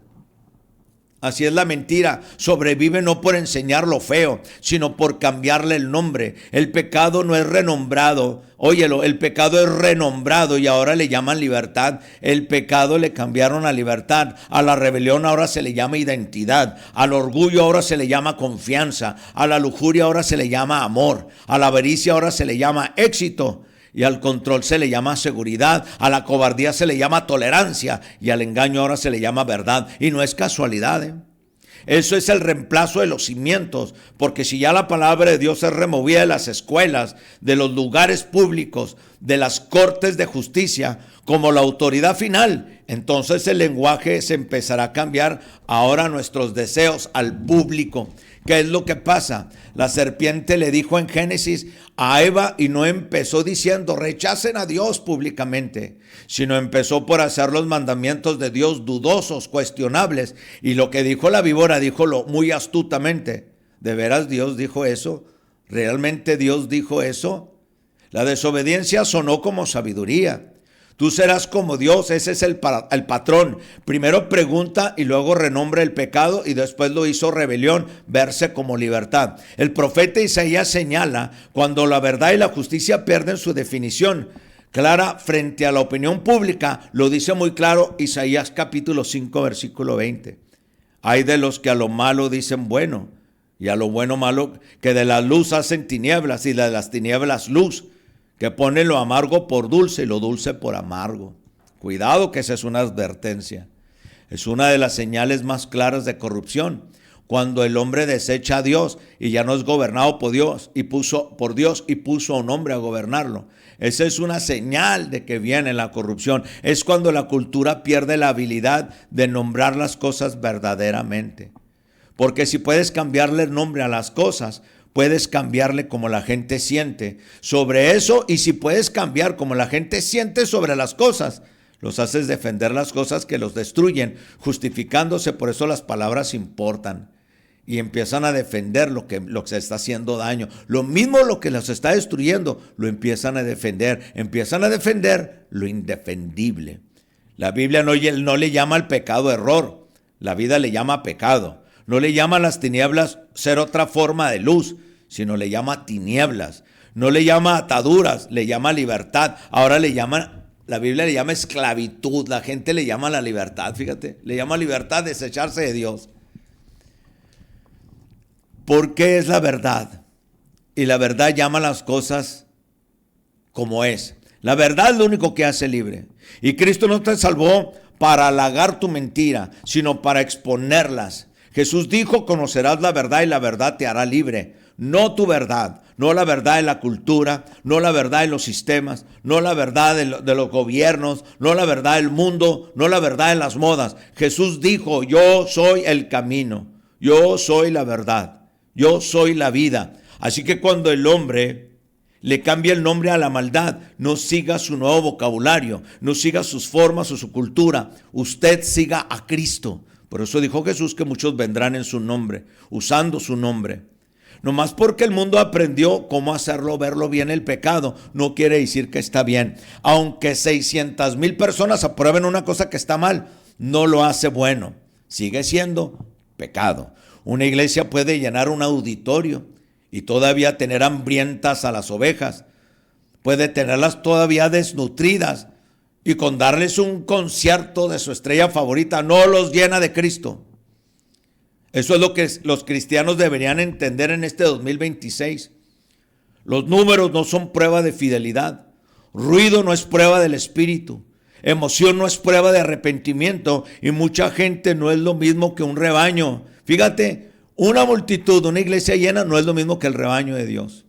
Así es la mentira. Sobrevive no por enseñar lo feo, sino por cambiarle el nombre. El pecado no es renombrado. Óyelo, el pecado es renombrado y ahora le llaman libertad. El pecado le cambiaron a libertad. A la rebelión ahora se le llama identidad. Al orgullo ahora se le llama confianza. A la lujuria ahora se le llama amor. A la avaricia ahora se le llama éxito. Y al control se le llama seguridad, a la cobardía se le llama tolerancia y al engaño ahora se le llama verdad. Y no es casualidad, ¿eh? Eso es el reemplazo de los cimientos, porque si ya la palabra de Dios es removida de las escuelas, de los lugares públicos, de las cortes de justicia, como la autoridad final, entonces el lenguaje se empezará a cambiar ahora nuestros deseos al público. ¿Qué es lo que pasa? La serpiente le dijo en Génesis a Eva y no empezó diciendo rechacen a Dios públicamente, sino empezó por hacer los mandamientos de Dios dudosos, cuestionables. Y lo que dijo la víbora, díjolo muy astutamente. ¿De veras Dios dijo eso? ¿Realmente Dios dijo eso? La desobediencia sonó como sabiduría. Tú serás como Dios, ese es el patrón. Primero pregunta y luego renombra el pecado y después lo hizo rebelión, verse como libertad. El profeta Isaías señala cuando la verdad y la justicia pierden su definición clara frente a la opinión pública, lo dice muy claro Isaías capítulo 5 versículo 20. Hay de los que a lo malo dicen bueno y a lo bueno malo, que de la luz hacen tinieblas y de las tinieblas luz, que pone lo amargo por dulce y lo dulce por amargo. Cuidado, que esa es una advertencia. Es una de las señales más claras de corrupción. Cuando el hombre desecha a Dios y ya no es gobernado por Dios y puso a un hombre a gobernarlo. Esa es una señal de que viene la corrupción. Es cuando la cultura pierde la habilidad de nombrar las cosas verdaderamente. Porque si puedes cambiarle el nombre a las cosas, puedes cambiarle como la gente siente sobre eso, y si puedes cambiar como la gente siente sobre las cosas, los haces defender las cosas que los destruyen, justificándose. Por eso las palabras importan y empiezan a defender lo que se está haciendo daño. Lo mismo lo que los está destruyendo, lo empiezan a defender lo indefendible. La Biblia no le llama al pecado error, la vida le llama pecado. No le llama a las tinieblas ser otra forma de luz, sino le llama tinieblas. No le llama ataduras, le llama libertad. Ahora la Biblia le llama esclavitud, la gente le llama la libertad, fíjate, le llama libertad desecharse de Dios. ¿Por qué es la verdad? Y la verdad llama las cosas como es. La verdad es lo único que hace libre. Y Cristo no te salvó para halagar tu mentira, sino para exponerlas. Jesús dijo, conocerás la verdad y la verdad te hará libre. No tu verdad, no la verdad de la cultura, no la verdad de los sistemas, no la verdad de los gobiernos, no la verdad del mundo, no la verdad de las modas. Jesús dijo, yo soy el camino, yo soy la verdad, yo soy la vida. Así que cuando el hombre le cambia el nombre a la maldad, no siga su nuevo vocabulario, no siga sus formas o su cultura, usted siga a Cristo. Por eso dijo Jesús que muchos vendrán en su nombre, usando su nombre. Nomás porque el mundo aprendió cómo hacerlo, verlo bien el pecado, no quiere decir que está bien. Aunque 600,000 personas aprueben una cosa que está mal, no lo hace bueno. Sigue siendo pecado. Una iglesia puede llenar un auditorio y todavía tener hambrientas a las ovejas. Puede tenerlas todavía desnutridas y con darles un concierto de su estrella favorita no los llena de Cristo. Eso es lo que los cristianos deberían entender en este 2026. Los números no son prueba de fidelidad. Ruido no es prueba del espíritu. Emoción no es prueba de arrepentimiento. Y mucha gente no es lo mismo que un rebaño. Fíjate, una multitud, una iglesia llena no es lo mismo que el rebaño de Dios.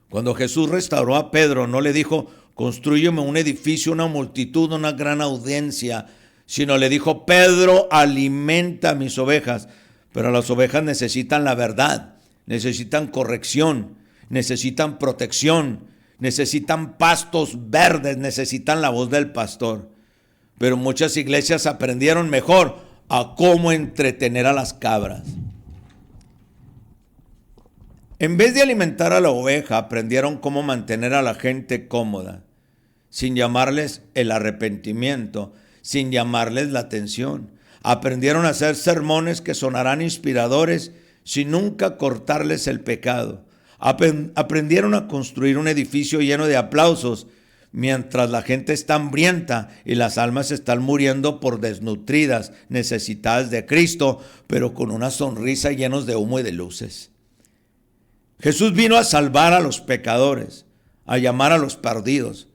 Cuando Jesús restauró a Pedro, no le dijo, constrúyeme un edificio, una multitud, una gran audiencia, sino le dijo, Pedro, alimenta a mis ovejas. Pero las ovejas necesitan la verdad, necesitan corrección, necesitan protección, necesitan pastos verdes, necesitan la voz del pastor. Pero muchas iglesias aprendieron mejor a cómo entretener a las cabras. En vez de alimentar a la oveja, aprendieron cómo mantener a la gente cómoda, sin llamarles el arrepentimiento, sin llamarles la atención. Aprendieron a hacer sermones que sonarán inspiradores sin nunca cortarles el pecado. Aprendieron a construir un edificio lleno de aplausos mientras la gente está hambrienta y las almas están muriendo por desnutridas, necesitadas de Cristo, pero con una sonrisa llenos de humo y de luces. Jesús vino a salvar a los pecadores, a llamar a los perdidos,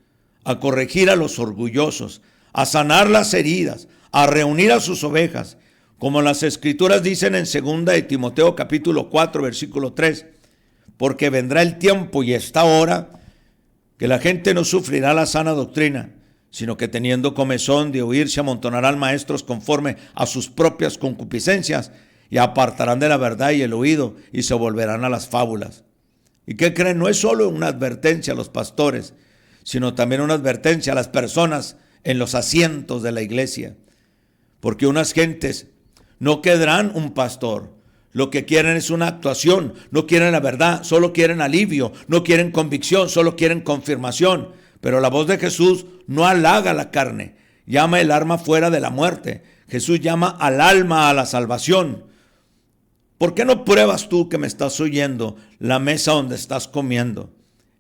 a corregir a los orgullosos, a sanar las heridas, a reunir a sus ovejas, como las Escrituras dicen en 2 de Timoteo capítulo 4, versículo 3, porque vendrá el tiempo y esta hora que la gente no sufrirá la sana doctrina, sino que teniendo comezón de oír se amontonarán maestros conforme a sus propias concupiscencias y apartarán de la verdad y el oído y se volverán a las fábulas. ¿Y qué creen? No es solo una advertencia a los pastores, sino también una advertencia a las personas en los asientos de la iglesia. Porque unas gentes no querrán un pastor, lo que quieren es una actuación, no quieren la verdad, solo quieren alivio, no quieren convicción, solo quieren confirmación. Pero la voz de Jesús no halaga la carne, llama el alma fuera de la muerte. Jesús llama al alma a la salvación. ¿Por qué no pruebas tú que me estás oyendo la mesa donde estás comiendo?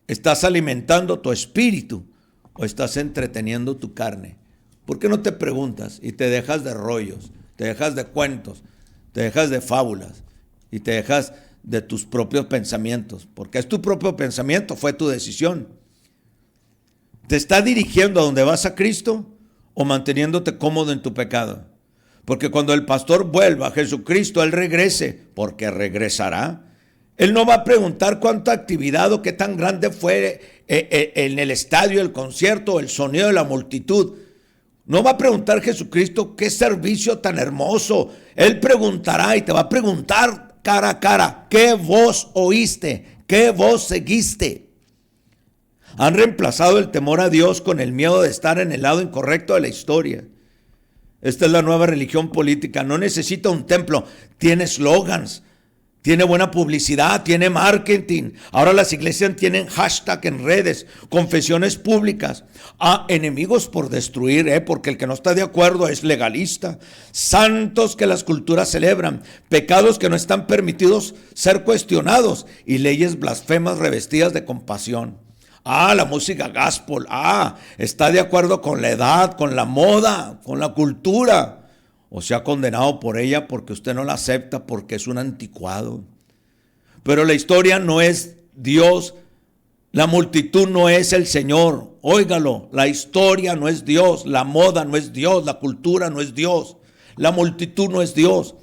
¿Estás alimentando tu espíritu o estás entreteniendo tu carne? ¿Por qué no te preguntas y te dejas de rollos, te dejas de cuentos, te dejas de fábulas y te dejas de tus propios pensamientos? Porque es tu propio pensamiento, fue tu decisión. ¿Te está dirigiendo a donde vas a Cristo o manteniéndote cómodo en tu pecado? Porque cuando el pastor vuelva a Jesucristo, Él regrese, porque regresará. Él no va a preguntar cuánta actividad o qué tan grande fue en el estadio, el concierto, el sonido de la multitud. No va a preguntar Jesucristo qué servicio tan hermoso. Él preguntará y te va a preguntar cara a cara, ¿qué voz oíste? ¿Qué voz seguiste? Han reemplazado el temor a Dios con el miedo de estar en el lado incorrecto de la historia. Esta es la nueva religión política. No necesita un templo, tiene eslogans, tiene buena publicidad, tiene marketing. Ahora las iglesias tienen hashtag en redes, confesiones públicas. Enemigos por destruir, porque el que no está de acuerdo es legalista. Santos que las culturas celebran, pecados que no están permitidos ser cuestionados y leyes blasfemas revestidas de compasión. La música gospel, está de acuerdo con la edad, con la moda, con la cultura. O sea condenado por ella porque usted no la acepta porque es un anticuado. Pero la historia no es Dios, la multitud no es el Señor. Óigalo, la historia no es Dios, la moda no es Dios, la cultura no es Dios, la multitud no es Dios.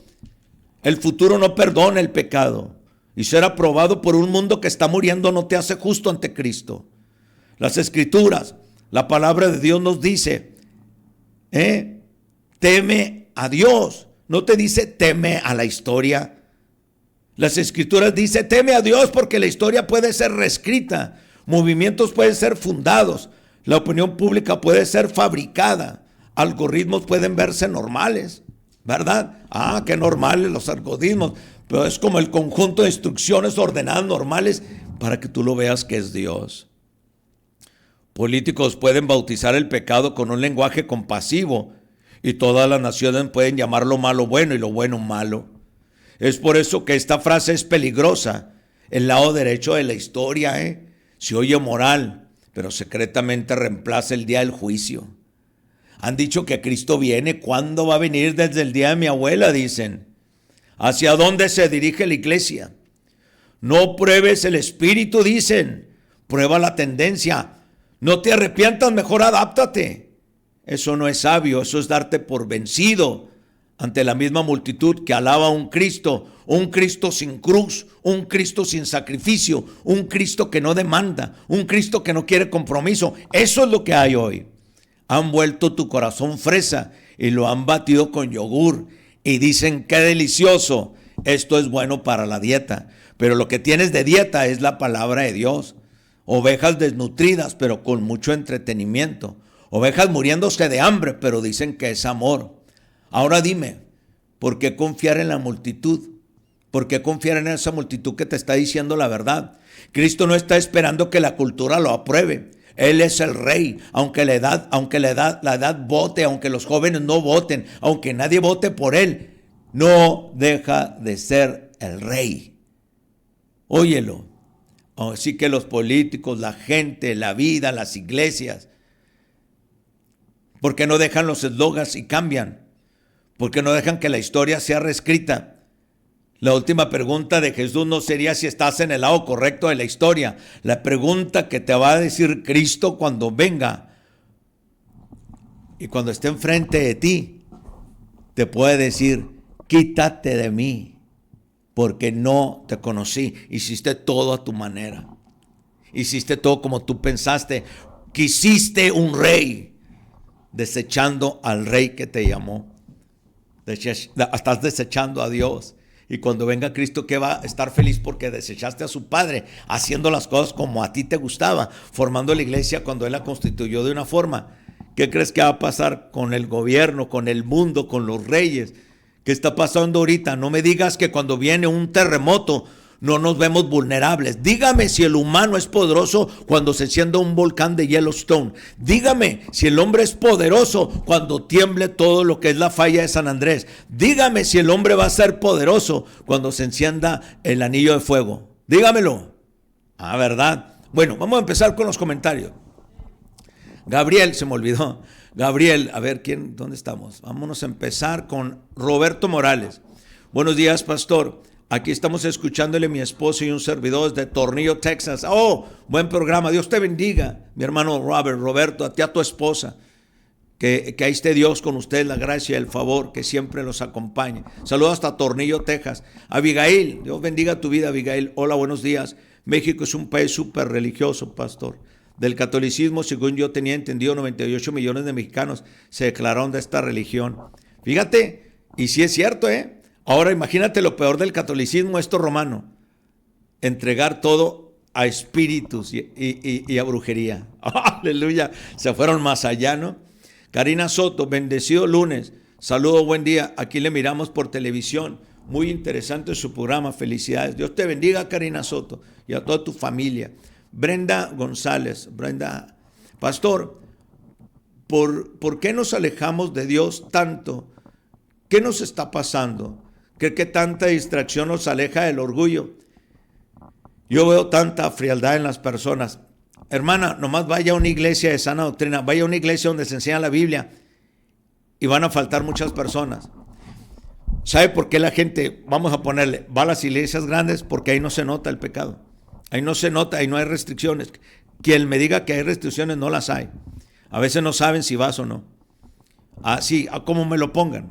El futuro no perdona el pecado. Y ser aprobado por un mundo que está muriendo no te hace justo ante Cristo. Las Escrituras, la palabra de Dios nos dice, teme a Dios. No te dice teme a la historia. Las Escrituras dicen teme a Dios porque la historia puede ser reescrita. Movimientos pueden ser fundados. La opinión pública puede ser fabricada. Algoritmos pueden verse normales, ¿verdad? Qué normales los algoritmos. Pero es como el conjunto de instrucciones ordenadas normales para que tú lo veas que es Dios. Políticos pueden bautizar el pecado con un lenguaje compasivo y todas las naciones pueden llamar lo malo bueno y lo bueno malo. Es por eso que esta frase es peligrosa. El lado derecho de la historia, se oye moral, pero secretamente reemplaza el día del juicio. Han dicho que Cristo viene. ¿Cuándo va a venir? Desde el día de mi abuela, dicen. ¿Hacia dónde se dirige la iglesia? No pruebes el espíritu, dicen. Prueba la tendencia. No te arrepientas, mejor adáptate. Eso no es sabio, eso es darte por vencido ante la misma multitud que alaba a un Cristo sin cruz, un Cristo sin sacrificio, un Cristo que no demanda, un Cristo que no quiere compromiso. Eso es lo que hay hoy. Han vuelto tu corazón fresa y lo han batido con yogur. Y dicen, qué delicioso, esto es bueno para la dieta. Pero lo que tienes de dieta es la palabra de Dios. Ovejas desnutridas, pero con mucho entretenimiento. Ovejas muriéndose de hambre, pero dicen que es amor. Ahora dime, ¿por qué confiar en la multitud? ¿Por qué confiar en esa multitud que te está diciendo la verdad? Cristo no está esperando que la cultura lo apruebe. Él es el rey, aunque la edad vote, aunque los jóvenes no voten, aunque nadie vote por él, no deja de ser el rey. Óyelo. Así que los políticos, la gente, la vida, las iglesias, ¿por qué no dejan los eslogans y cambian? ¿Por qué no dejan que la historia sea reescrita? La última pregunta de Jesús no sería si estás en el lado correcto de la historia. La pregunta que te va a decir Cristo cuando venga y cuando esté enfrente de ti, te puede decir, quítate de mí, porque no te conocí. Hiciste todo a tu manera. Hiciste todo como tú pensaste. Quisiste un rey, desechando al rey que te llamó. Estás desechando a Dios. Y cuando venga Cristo, ¿qué va a estar feliz? Porque desechaste a su Padre, haciendo las cosas como a ti te gustaba, formando la iglesia cuando Él la constituyó de una forma. ¿Qué crees que va a pasar con el gobierno, con el mundo, con los reyes? ¿Qué está pasando ahorita? No me digas que cuando viene un terremoto no nos vemos vulnerables. Dígame si el humano es poderoso cuando se encienda un volcán de Yellowstone. Dígame si el hombre es poderoso cuando tiemble todo lo que es la falla de San Andrés. Dígame si el hombre va a ser poderoso cuando se encienda el anillo de fuego. Dígamelo. ¿Verdad? Bueno, vamos a empezar con los comentarios. Gabriel, se me olvidó. Gabriel, a ver, ¿dónde estamos? Vámonos a empezar con Roberto Morales. Buenos días, pastor. Aquí estamos escuchándole mi esposo y un servidor desde Tornillo, Texas. Buen programa. Dios te bendiga, mi hermano Roberto, a ti, a tu esposa. Que ahí esté Dios con ustedes, la gracia y el favor, que siempre los acompañe. Saludos hasta Tornillo, Texas. Abigail, Dios bendiga tu vida, Abigail. Hola, buenos días. México es un país súper religioso, pastor. Del catolicismo, según yo tenía entendido, 98 millones de mexicanos se declararon de esta religión. Fíjate, y sí es cierto, Ahora imagínate lo peor del catolicismo, esto romano, entregar todo a espíritus y a brujería. Aleluya, se fueron más allá, ¿no? Karina Soto, bendecido lunes, saludo, buen día, aquí le miramos por televisión, muy interesante su programa, felicidades. Dios te bendiga, Karina Soto, y a toda tu familia. Brenda González, pastor, ¿por qué nos alejamos de Dios tanto? ¿Qué nos está pasando? ¿Cree que tanta distracción nos aleja del orgullo? Yo veo tanta frialdad en las personas. Hermana, nomás vaya a una iglesia de sana doctrina, vaya a una iglesia donde se enseña la Biblia y van a faltar muchas personas. ¿Sabe por qué la gente, vamos a ponerle, va a las iglesias grandes? Porque ahí no se nota el pecado. Ahí no se nota, ahí no hay restricciones. Quien me diga que hay restricciones, no las hay. A veces no saben si vas o no. Así, como me lo pongan.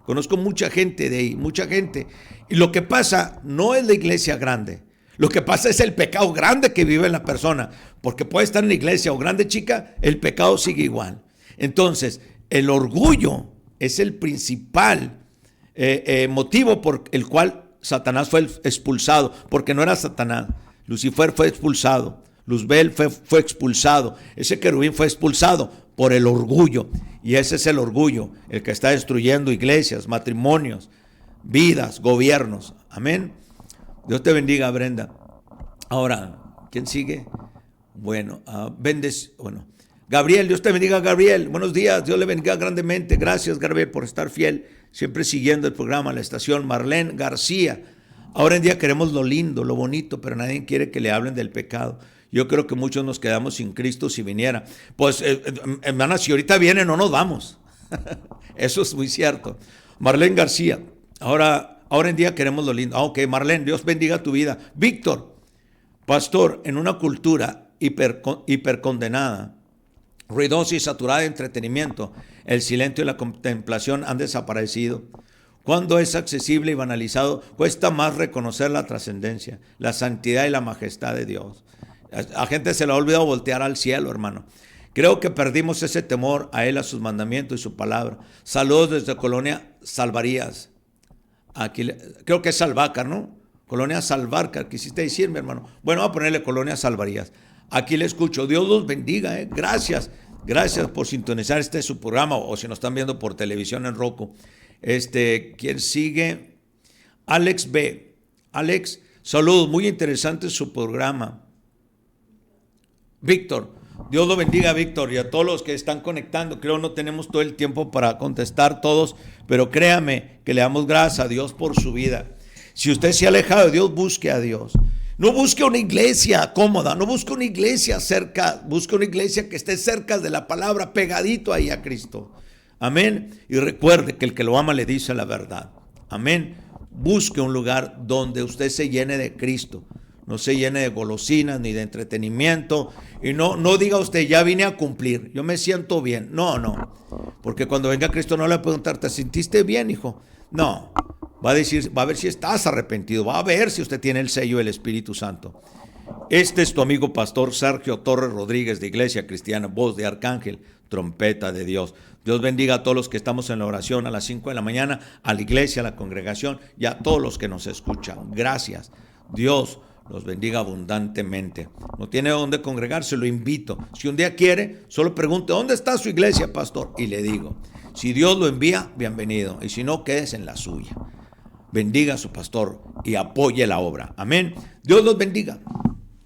Conozco mucha gente de ahí, mucha gente. Y lo que pasa no es la iglesia grande. Lo que pasa es el pecado grande que vive en la persona. Porque puede estar en la iglesia o grande chica, el pecado sigue igual. Entonces, el orgullo es el principal motivo por el cual Satanás fue expulsado. Porque no era Satanás. Lucifer fue expulsado. Luzbel fue expulsado. Ese querubín fue expulsado por el orgullo. Y ese es el orgullo, el que está destruyendo iglesias, matrimonios, vidas, gobiernos. Amén. Dios te bendiga, Brenda. Ahora, ¿quién sigue? Bueno, Gabriel, Dios te bendiga, Gabriel. Buenos días, Dios le bendiga grandemente. Gracias, Gabriel, por estar fiel, siempre siguiendo el programa, la estación. Marlene García. Ahora en día queremos lo lindo, lo bonito, pero nadie quiere que le hablen del pecado. Yo creo que muchos nos quedamos sin Cristo si viniera. Pues, hermana, si ahorita viene, no nos vamos. Eso es muy cierto. Marlene García, ahora en día queremos lo lindo. Ok, Marlene, Dios bendiga tu vida. Víctor, pastor, en una cultura hipercondenada, ruidosa y saturada de entretenimiento, el silencio y la contemplación han desaparecido. Cuando es accesible y banalizado, cuesta más reconocer la trascendencia, la santidad y la majestad de Dios. A gente se le ha olvidado voltear al cielo, hermano. Creo que perdimos ese temor a Él, a sus mandamientos y su palabra. Saludos desde Colonia Salvarías. Aquí, creo que es Salvácar, ¿no? Colonia Salvácar, quisiste decirme, hermano. Bueno, voy a ponerle Colonia Salvarías. Aquí le escucho. Dios los bendiga, Gracias. Gracias por sintonizar su programa, o si nos están viendo por televisión en Roku. ¿Quién sigue? Alex B. Alex, saludos. Muy interesante su programa. Víctor. Dios lo bendiga, Víctor, y a todos los que están conectando. Creo no tenemos todo el tiempo para contestar todos, pero créame que le damos gracias a Dios por su vida. Si usted se ha alejado de Dios, busque a Dios. No busque una iglesia cómoda, no busque una iglesia cerca, busque una iglesia que esté cerca de la palabra, pegadito ahí a Cristo. Amén. Y recuerde que el que lo ama le dice la verdad. Amén. Busque un lugar donde usted se llene de Cristo. No se llene de golosinas ni de entretenimiento. Y no diga usted, ya vine a cumplir, yo me siento bien. No. Porque cuando venga Cristo no le va a preguntar, ¿te sentiste bien, hijo? No. Va a ver si estás arrepentido. Va a ver si usted tiene el sello del Espíritu Santo. Este es tu amigo pastor Sergio Torres Rodríguez, de Iglesia Cristiana, Voz de Arcángel, Trompeta de Dios. Dios bendiga a todos los que estamos en la oración a las 5 de la mañana, a la iglesia, a la congregación y a todos los que nos escuchan. Gracias. Dios los bendiga abundantemente. No tiene dónde congregarse, lo invito. Si un día quiere, solo pregunte, ¿dónde está su iglesia, pastor? Y le digo, si Dios lo envía, bienvenido. Y si no, quédese en la suya. Bendiga a su pastor y apoye la obra. Amén. Dios los bendiga.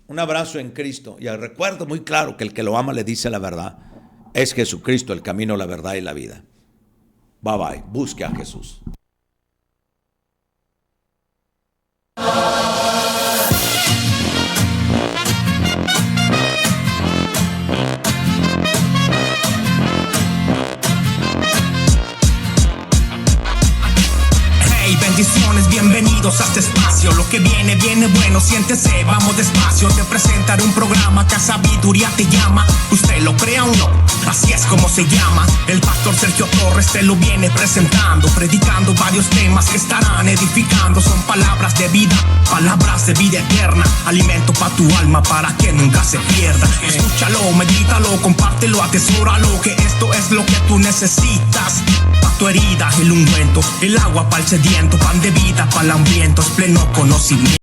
Un abrazo en Cristo. Y recuerdo muy claro que el que lo ama le dice la verdad. Es Jesucristo el camino, la verdad y la vida. Bye bye. Busque a Jesús. Bendiciones, bienvenidos a este espacio. Lo que viene, viene bueno, siéntese, vamos despacio. Te presentaré un programa que a sabiduría te llama. Usted lo crea o no, así es como se llama. El pastor Sergio Torres te lo viene presentando, predicando varios temas que estarán edificando. Son palabras de vida eterna, alimento para tu alma para que nunca se pierda. Escúchalo, medítalo, compártelo, atesóralo, que esto es lo que tú necesitas. Pa' tu herida el ungüento, el agua para el sediento, pan de vida para el hambriento, es pleno conocimiento.